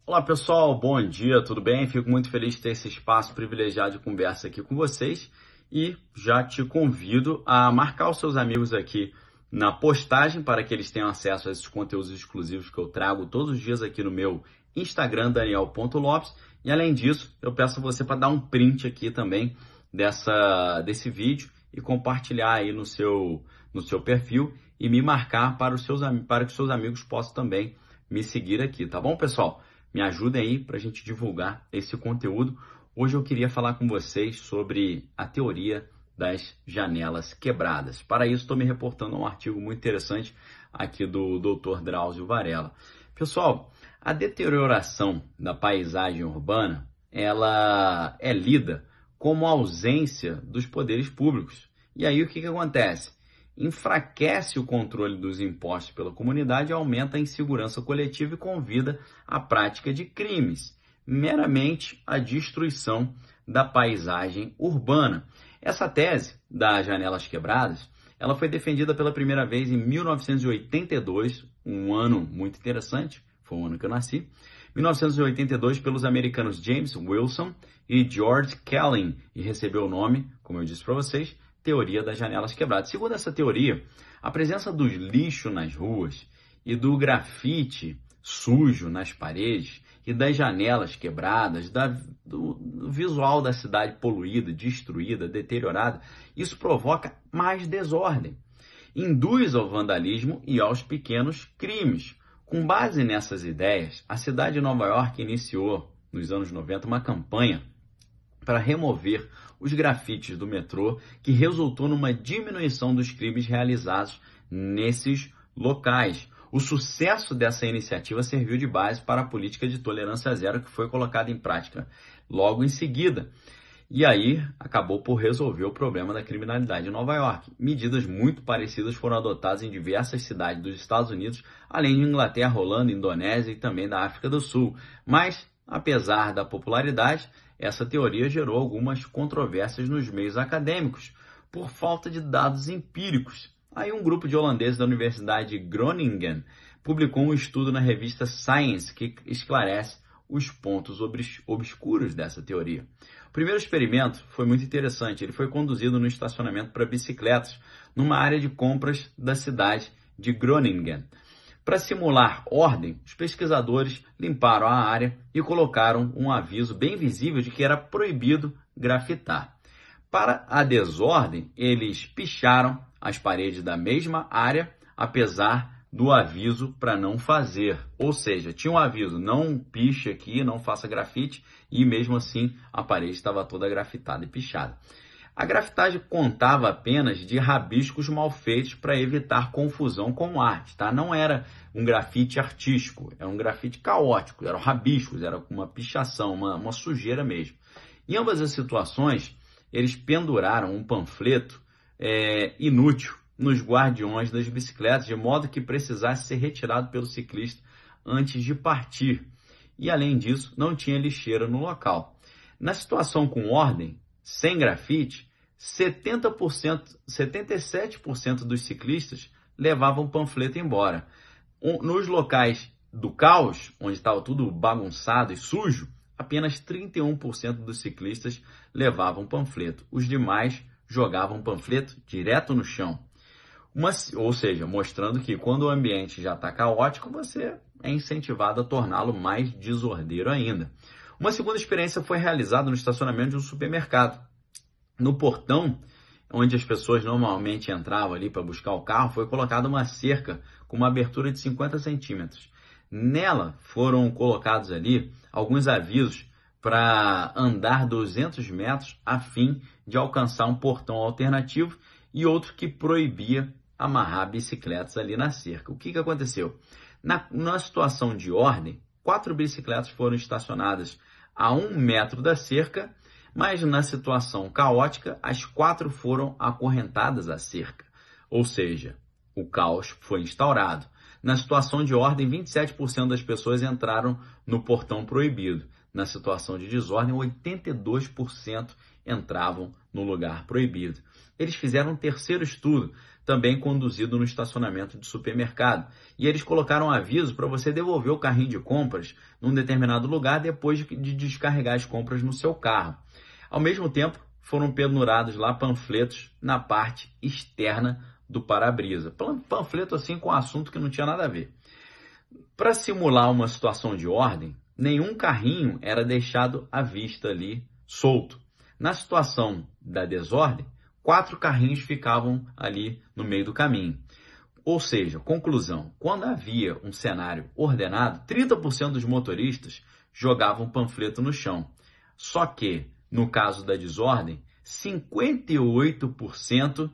Olá pessoal, bom dia, tudo bem? Fico muito feliz de ter esse espaço privilegiado de conversa aqui com vocês e já te convido a marcar os seus amigos aqui na postagem para que eles tenham acesso a esses conteúdos exclusivos que eu trago todos os dias aqui no meu Instagram, daniel.lopes. E além disso, eu peço a você para dar um print aqui também desse vídeo e compartilhar aí no seu perfil e me marcar para que os seus amigos possam também me seguir aqui, tá bom, pessoal? Me ajudem aí para a gente divulgar esse conteúdo. Hoje eu queria falar com vocês sobre a teoria das janelas quebradas. Para isso, estou me reportando a um artigo muito interessante aqui do Dr. Drauzio Varella. Pessoal, a deterioração da paisagem urbana, ela é lida como ausência dos poderes públicos. E aí o que acontece? Enfraquece o controle dos impostos pela comunidade, aumenta a insegurança coletiva e convida à prática de crimes, meramente a destruição da paisagem urbana. Essa tese das janelas quebradas, ela foi defendida pela primeira vez em 1982, um ano muito interessante, foi o ano que eu nasci, 1982 pelos americanos James Wilson e George Kelly, e recebeu o nome, como eu disse para vocês, teoria das janelas quebradas. Segundo essa teoria, a presença do lixo nas ruas e do grafite sujo nas paredes e das janelas quebradas, do visual da cidade poluída, destruída, deteriorada, isso provoca mais desordem, induz ao vandalismo e aos pequenos crimes. Com base nessas ideias, a cidade de Nova York iniciou, nos anos 90, uma campanha para remover os grafites do metrô, que resultou numa diminuição dos crimes realizados nesses locais. O sucesso dessa iniciativa serviu de base para a política de tolerância zero que foi colocada em prática logo em seguida. E aí acabou por resolver o problema da criminalidade em Nova York. Medidas muito parecidas foram adotadas em diversas cidades dos Estados Unidos, além de Inglaterra, Holanda, Indonésia e também da África do Sul. Mas, apesar da popularidade, essa teoria gerou algumas controvérsias nos meios acadêmicos, por falta de dados empíricos. Aí um grupo de holandeses da Universidade de Groningen publicou um estudo na revista Science que esclarece os pontos obscuros dessa teoria. O primeiro experimento foi muito interessante. Ele foi conduzido no estacionamento para bicicletas, numa área de compras da cidade de Groningen. Para simular ordem, os pesquisadores limparam a área e colocaram um aviso bem visível de que era proibido grafitar. Para a desordem, eles picharam as paredes da mesma área, apesar do aviso para não fazer. Ou seja, tinha um aviso, não piche aqui, não faça grafite, e mesmo assim a parede estava toda grafitada e pichada. A grafitagem contava apenas de rabiscos mal feitos para evitar confusão com arte, tá? Não era um grafite artístico, era um grafite caótico, eram rabiscos, era uma pichação, uma sujeira mesmo. Em ambas as situações, eles penduraram um panfleto inútil nos guardiões das bicicletas, de modo que precisasse ser retirado pelo ciclista antes de partir. E além disso, não tinha lixeira no local. Na situação com ordem, sem grafite, 77% dos ciclistas levavam o panfleto embora. Nos locais do caos, onde estava tudo bagunçado e sujo, apenas 31% dos ciclistas levavam panfleto. Os demais jogavam panfleto direto no chão. Ou seja, mostrando que quando o ambiente já está caótico, você é incentivado a torná-lo mais desordeiro ainda. Uma segunda experiência foi realizada no estacionamento de um supermercado. No portão, onde as pessoas normalmente entravam ali para buscar o carro, foi colocada uma cerca com uma abertura de 50 centímetros. Nela foram colocados ali alguns avisos para andar 200 metros a fim de alcançar um portão alternativo e outro que proibia amarrar bicicletas ali na cerca. O que aconteceu? Na situação de ordem, 4 bicicletas foram estacionadas a 1 metro da cerca, mas na situação caótica, as 4 foram acorrentadas à cerca. Ou seja, o caos foi instaurado. Na situação de ordem, 27% das pessoas entraram no portão proibido. Na situação de desordem, 82% entravam no lugar proibido. Eles fizeram um terceiro estudo também conduzido no estacionamento de supermercado. E eles colocaram aviso para você devolver o carrinho de compras num determinado lugar depois de descarregar as compras no seu carro. Ao mesmo tempo, foram pendurados lá panfletos na parte externa do para-brisa. Panfleto assim com assunto que não tinha nada a ver. Para simular uma situação de ordem, nenhum carrinho era deixado à vista ali solto. Na situação da desordem, 4 carrinhos ficavam ali no meio do caminho. Ou seja, conclusão, quando havia um cenário ordenado, 30% dos motoristas jogavam panfleto no chão. Só que, no caso da desordem, 58%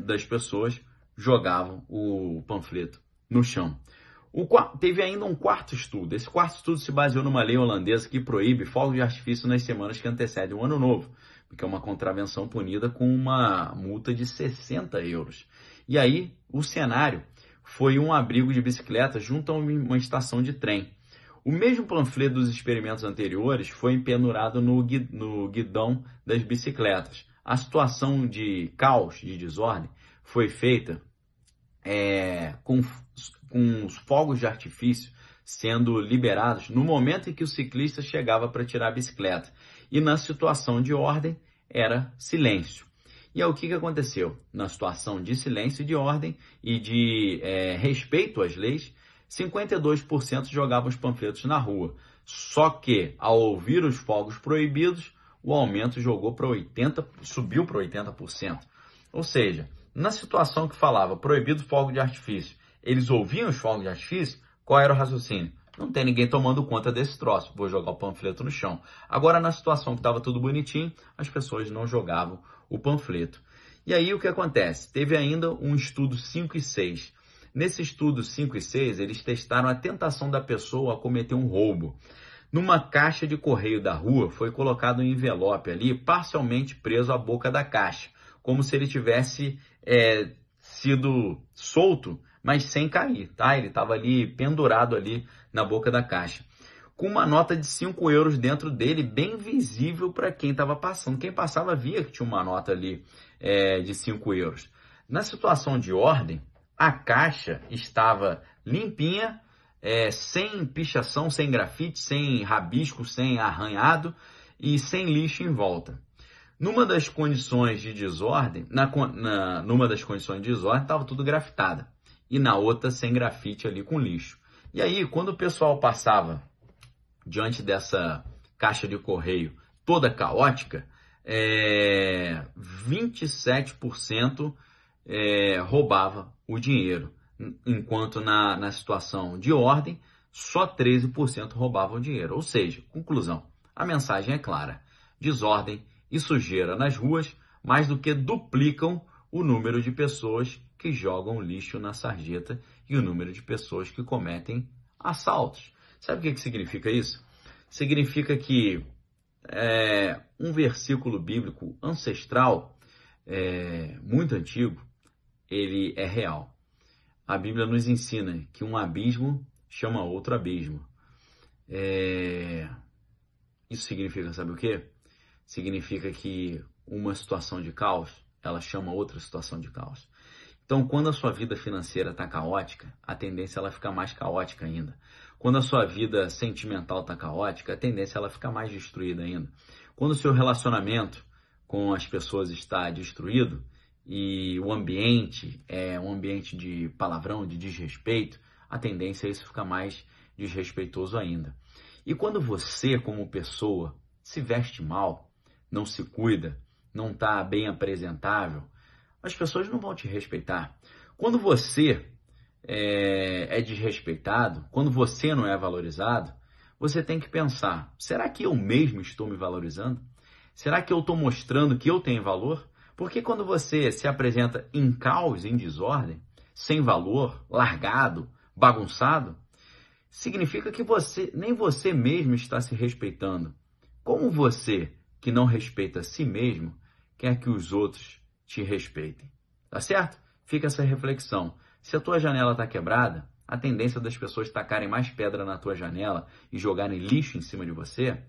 das pessoas jogavam o panfleto no chão. Teve ainda um quarto estudo. Esse quarto estudo se baseou numa lei holandesa que proíbe fogos de artifício nas semanas que antecedem o Ano Novo, que é uma contravenção punida com uma multa de 60 euros. E aí, o cenário foi um abrigo de bicicleta junto a uma estação de trem. O mesmo panfleto dos experimentos anteriores foi pendurado no guidão das bicicletas. A situação de caos, de desordem, foi feita com os fogos de artifício sendo liberados no momento em que o ciclista chegava para tirar a bicicleta. E na situação de ordem, era silêncio. E aí o que aconteceu? Na situação de silêncio e de ordem e de respeito às leis, 52% jogavam os panfletos na rua. Só que, ao ouvir os fogos proibidos, o aumento subiu para 80%. Ou seja, na situação que falava proibido fogo de artifício, eles ouviam os fogos de artifício, qual era o raciocínio? Não tem ninguém tomando conta desse troço, vou jogar o panfleto no chão. Agora, na situação que estava tudo bonitinho, as pessoas não jogavam o panfleto. E aí o que acontece? Teve ainda um estudo 5 e 6. Nesse estudo 5 e 6, eles testaram a tentação da pessoa a cometer um roubo. Numa caixa de correio da rua, foi colocado um envelope ali, parcialmente preso à boca da caixa, como se ele tivesse sido solto, mas sem cair, tá? Ele estava ali pendurado ali na boca da caixa, com uma nota de 5 euros dentro dele, bem visível para quem estava passando. Quem passava via que tinha uma nota ali de 5 euros. Na situação de ordem, a caixa estava limpinha, sem pichação, sem grafite, sem rabisco, sem arranhado e sem lixo em volta. Numa das condições de desordem, numa das condições de desordem, estava tudo grafitado. E na outra, sem grafite ali com lixo. E aí, quando o pessoal passava diante dessa caixa de correio toda caótica, 27% roubava o dinheiro. Enquanto na situação de ordem, só 13% roubavam o dinheiro. Ou seja, conclusão, a mensagem é clara. Desordem e sujeira nas ruas mais do que duplicam o número de pessoas que jogam lixo na sarjeta e o número de pessoas que cometem assaltos. Sabe o que significa isso? Significa que um versículo bíblico ancestral, muito antigo, ele é real. A Bíblia nos ensina que um abismo chama outro abismo. Isso significa, sabe o quê? Significa que uma situação de caos, ela chama outra situação de caos. Então, quando a sua vida financeira está caótica, a tendência é ela ficar mais caótica ainda. Quando a sua vida sentimental está caótica, a tendência é ela ficar mais destruída ainda. Quando o seu relacionamento com as pessoas está destruído e o ambiente é um ambiente de palavrão, de desrespeito, a tendência é isso ficar mais desrespeitoso ainda. E quando você, como pessoa, se veste mal, não se cuida, não está bem apresentável, as pessoas não vão te respeitar. Quando você é desrespeitado, quando você não é valorizado, você tem que pensar, será que eu mesmo estou me valorizando? Será que eu estou mostrando que eu tenho valor? Porque quando você se apresenta em caos, em desordem, sem valor, largado, bagunçado, significa que nem você mesmo está se respeitando. Como você, que não respeita a si mesmo, quer que os outros te respeitem? Tá certo? Fica essa reflexão. Se a tua janela está quebrada, a tendência das pessoas tacarem mais pedra na tua janela e jogarem lixo em cima de você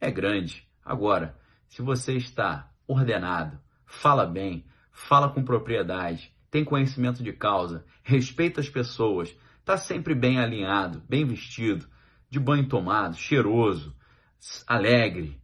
é grande. Agora, se você está ordenado, fala bem, fala com propriedade, tem conhecimento de causa, respeita as pessoas, está sempre bem alinhado, bem vestido, de banho tomado, cheiroso, alegre,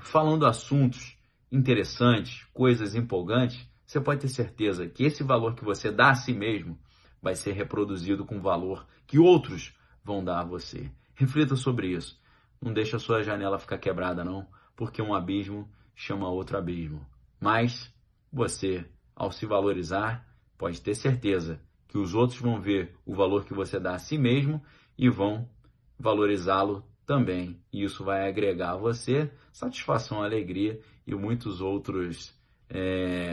falando assuntos interessantes, coisas empolgantes, você pode ter certeza que esse valor que você dá a si mesmo vai ser reproduzido com o valor que outros vão dar a você. Reflita sobre isso. Não deixa a sua janela ficar quebrada, não, porque um abismo chama outro abismo. Mas você, ao se valorizar, pode ter certeza que os outros vão ver o valor que você dá a si mesmo e vão valorizá-lo também. E isso vai agregar a você satisfação, alegria e muitos outros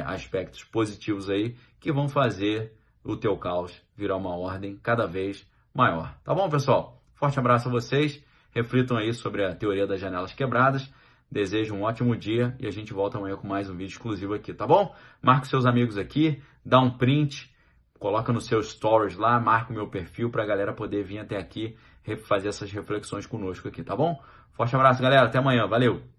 aspectos positivos aí que vão fazer o teu caos virar uma ordem cada vez maior. Tá bom, pessoal? Forte abraço a vocês. Reflitam aí sobre a teoria das janelas quebradas. Desejo um ótimo dia e a gente volta amanhã com mais um vídeo exclusivo aqui, tá bom? Marca os seus amigos aqui, dá um print, coloca nos seus stories lá, marca o meu perfil para a galera poder vir até aqui fazer essas reflexões conosco aqui, tá bom? Forte abraço, galera. Até amanhã. Valeu!